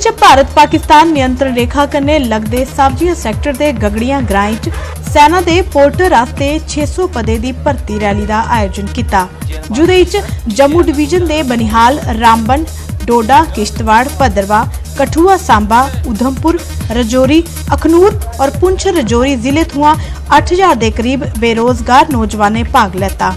च भारत पाकिस्तान नियंत्रण रेखा कन्नै लगदे सब्जियां सैक्टर दे गगड़ियां ग्रां च सेना दे पोर्टर आस्ते 600 पदें दी भर्ती रैली दा आयोजन कीता, जुदे च जम्मू डिवीजन दे बनिहाल, रामबन, डोडा, किश्तवाड़, भद्रवाह, कठुआ, सांबा, उधमपुर, रजौरी, अखनूर और पुंछ रजौरी जिले थमां 8000 दे करीब बेरोजगार नौजवानें भाग लैता।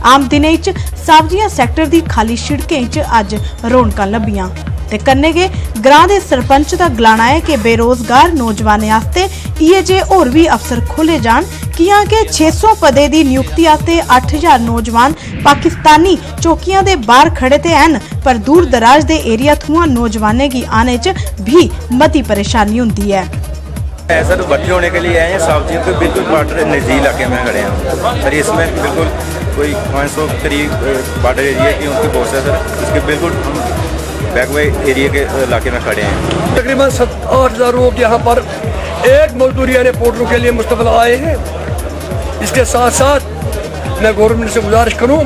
आम दिनें च सब्जियां सैक्टर दी खाली शिड़कें च अज्ज रौनकां लब्भियां ते कन्नै गै ग्रां दे सरपंच दा गलाना है कि बेरोजगार नौजवानें आस्ते इयै जे होर भी अफसर खोले जान, कियां कि 600 पदें दी नियुक्ति आस्ते 8000 नौजवान पाकिस्तानी चौकियां दे बाहर खड़े ते हैन, पर दूर दराज दे एरिया थमां नौजवानें गी आने च भी मती परेशानी हुंदी है। सर भर्ती होने के लिए आए हैं, सब्जियों के बिल्कुल बॉर्डर नज़दीक इलाके में खड़े हैं सर। इसमें बिल्कुल कोई 500 करीब बॉर्डर एरिया की उनकी पोस्ट है सर, इसके बिल्कुल बैकवे एरिया के इलाके में खड़े हैं। तकरीबन 8,000 लोग यहाँ पर एक मजदूरी यानी पोर्टरों के लिए मुस्तफल आए हैं। इसके साथ साथ मैं गवर्नमेंट से गुजारिश करूँ,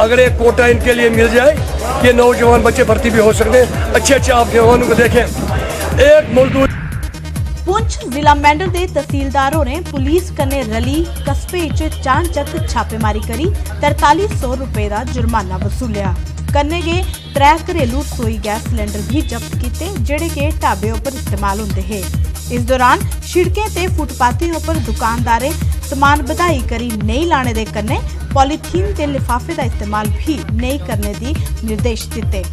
अगर एक कोटा इनके लिए मिल जाए, ये नौजवान बच्चे भर्ती भी हो सकते हैं। अच्छे आप जवानों को देखें, एक मजदूर। पुंछ जिला मैंडल दे तहसीलदार होरें पुलिस कन्नै रली कस्बे च चानचक छापेमारी करी 4300 रुपए दा जुर्माना वसूलिया। कन्नै गै 3 घरेलू रसोई गैस सिलेंडर भी जब्त कीते, जेड़े के ढाबे उप्पर इस्तेमाल हुंदे हे। इस दौरान शिड़कें ते फुटपाथें उप्पर दुकानदारें समान बधाई करी नेईं लाने दे कन्नै पॉलीथीन ते लिफाफे दा इस्तेमाल भी नेईं करने दी निर्देश दित्ते।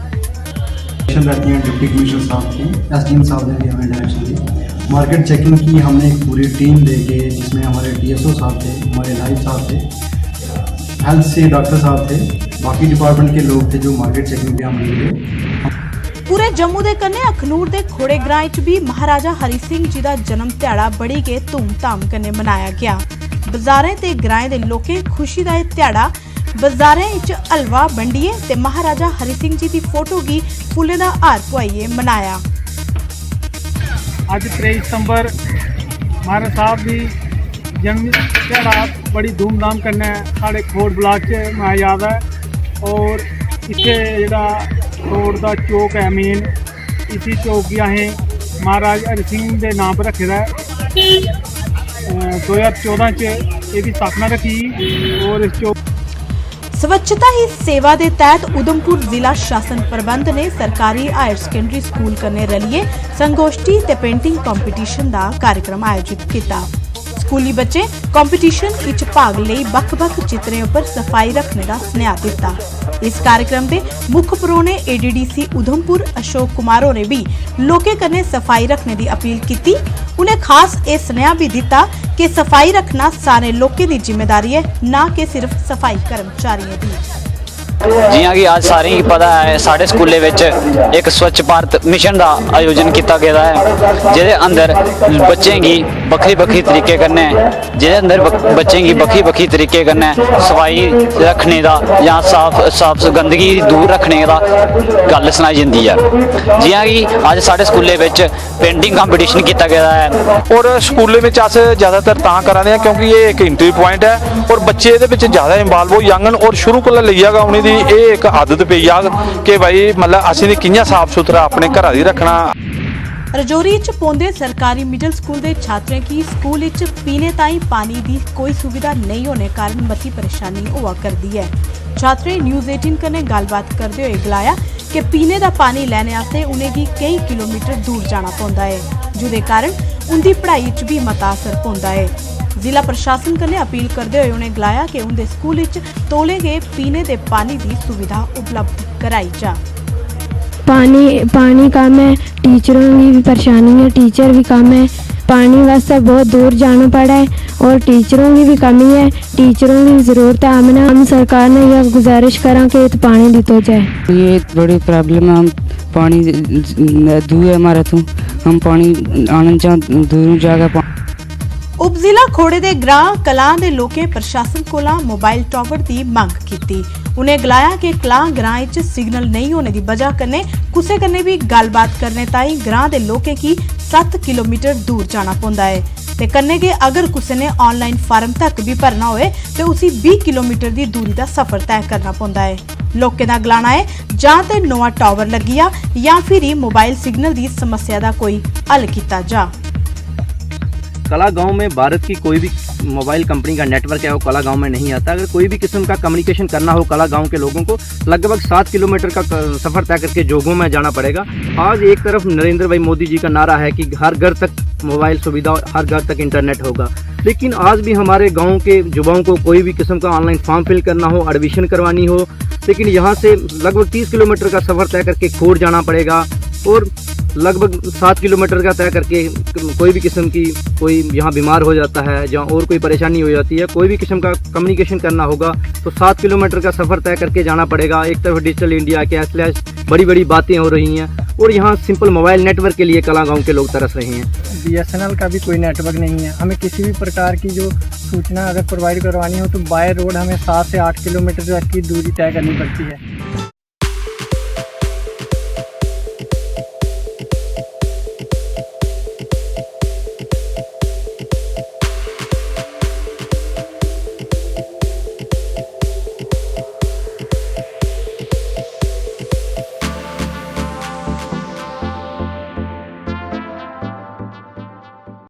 रहती हैं डिप्टी कमिश्नर साहब की, एसडीएम साहब ने भी हमें डायरेक्शन दी। मार्केट चेकिंग की हमने एक पूरी टीम लेके, जिसमें हमारे डीएसओ साहब थे, हमारे लाइव साहब थे, हेल्थ से डॉक्टर साहब थे, बाकी डिपार्टमेंट के लोग थे जो मार्केट चेकिंग पे हम लिए। पूरे जम्मू दे कन्नै अखनूर दे खोड़े ग्रां च भी महाराजा हरि सिंह जी दा जन्म ध्याड़ा बड़ी गै धूमधाम कन्नै मनाया गया। बाजारें ते ग्राएं दे लोकें खुशी दा एह् ध्याड़ा बाजारें च हलवा बंडियै ते महाराजा हरि सिंह जी दी फोटो गी फुल्लें दा हार पुआइयै मनाया। अज 23 सितंबर महाराज साहब की जन्म ध्याड़ा बड़ी धूमधाम कन्नै साढ़े खोड़ ब्लाक च मनाया जा रहा है। और इत्थे जेह्ड़ा रोड दा चौक है मेन, इसी चौक गी असें महाराज हरि सिंह दे नाम पर रखे दा है। 2014 च एह्दी स्थापना रखी और इस चौक स्वच्छता ही सेवा के तहत उधमपुर जिला शासन प्रबंध ने सरकारी हायर सेकेंडरी स्कूल कन्नै रलिए संगोष्ठी ते पेंटिंग कंपीटीशन का कार्यक्रम आयोजित किया। स्कूली बच्चे कंपीटीशन विच भाग लेई बक्ख-बक्ख चित्रें उपर सफाई रखने का स्नेहा दिता। इस कार्यक्रम के मुख्य परौहने एडीडीसी उधमपुर अशोक कुमार होरें भी लोकें कन्नै सफाई रखने की अपील की। उन्हें खास यह स्नेहा भी दिता कि सफाई रखना सारे लोकें की जिम्मेदारी है, ना कि सिर्फ सफाई कर्मचारियों की। जियां कि आज सारें की पता है, साढ़े स्कूले विच एक स्वच्छ भारत मिशन का आयोजन किया गया है, जिहदे अंदर बच्चें की बक्खरी बक्खरी तरीके कन्नै तरीके कन्नै सफाई रखने का या साफ गंदगी दूर रखने का गल सनाई जाती है। जियां कि अज साढ़े स्कूले विच पेंटिंग कंपीटीशन किया गया है। और स्कूले में अस ज़्यादातर तां करा दे क्योंकि ये एक इंटरव्यू पॉइंट है और बच्चे ये ज़्यादा इंवाल्व हो जाङन और शुरू कोला लेइयै गै उ'नें दी ये एक आदत पई जाग कि भाई मतलब असीं कि'यां साफ सुथरा अपने घरा दी रखना। रजौरी च पौंदे सरकारी मिडल स्कूल के छात्रें की स्कूल च पीने ताईं पानी की कोई सुविधा नहीं होने कारण मती परेशानी हुआ करती है। छात्रें न्यूज़ 18 कन्नै गलबात करते हुए गलाया कि पीने का पानी लैने आस्ते उनेंगी कई किलोमीटर दूर जाना पौंदा है, जिहदे कारण उनकी पढ़ाई च भी मता असर पौंदा है। जिला प्रशासन कन्नै अपील करते हुए उन्हें गलाया कि उनके स्कूल च तौले गै पीने के पानी की सुविधा उपलब्ध कराई जा। पानी कम है, टीचरों की भी परेशानी है, टीचर भी कम है, पानी वास्ते बहुत दूर जाना पड़ा है और टीचरों की भी कमी है, टीचरों की ज़रूरत है। हम सरकार ने यह गुजारिश करा कि पानी दिया जाए। ये बड़ी प्रॉब्लम है, हम पानी दूर है हमारा, तो हम पानी आने दूर जाकर उप जिला खोड़े दे ग्रां कलां दे लोकें प्रशासन कोला मोबाइल टावर की मंग की। उन्हें गलाया कि कलां ग्रां च सिग्नल नहीं होने की वजह कन्नै कुसै कन्नै भी गलबात करने ताईं ग्रां दे लोकें की 7 किलोमीटर दूर जाना पौंदा है ते कन्नै गै अगर कुसै ने ऑनलाइन फार्म तक भी भरना होए ते उसी 20 किलोमीटर की दूरी का सफर तय करना पौंदा है। ਲੋਕਾਂ ਦਾ ਗਲਾਣਾ ਹੈ ਜਾਂ ਤੇ ਨਵਾਂ ਟਾਵਰ ਲੱਗਿਆ ਜਾਂ ਫਿਰ ਹੀ मोबाइल सिग्नल ਦੀ ਸਮੱਸਿਆ ਦਾ ਕੋਈ हल ਕੀਤਾ ਜਾ। कला गांव में भारत की कोई भी मोबाइल कंपनी का नेटवर्क है वो कला गांव में नहीं आता। अगर कोई भी किस्म का कम्युनिकेशन करना हो कला गांव के लोगों को लगभग 7 किलोमीटर का सफ़र तय करके जोगों में जाना पड़ेगा। आज एक तरफ नरेंद्र भाई मोदी जी का नारा है कि हर घर तक मोबाइल सुविधा, हर घर तक इंटरनेट होगा, लेकिन आज भी हमारे गाँव के युवाओं को कोई भी किस्म का ऑनलाइन फॉर्म फिल करना हो, एडमिशन करवानी हो, लेकिन यहाँ से लगभग 30 किलोमीटर का सफ़र तय करके खोड़ जाना पड़ेगा और लगभग 7 किलोमीटर का तय करके कोई भी किस्म की कोई यहाँ बीमार हो जाता है या और कोई परेशानी हो जाती है, कोई भी किस्म का कम्युनिकेशन करना होगा तो 7 किलोमीटर का सफ़र तय करके जाना पड़ेगा। एक तरफ डिजिटल इंडिया कैशलेस बड़ी बड़ी बातें हो रही हैं और यहाँ सिंपल मोबाइल नेटवर्क के लिए कला गाँव के लोग तरस रहे हैं। BSNL का भी कोई नेटवर्क नहीं है। हमें किसी भी प्रकार की जो सूचना अगर प्रोवाइड करवानी हो तो बाय रोड हमें 7 से 8 किलोमीटर तक की दूरी तय करनी पड़ती है।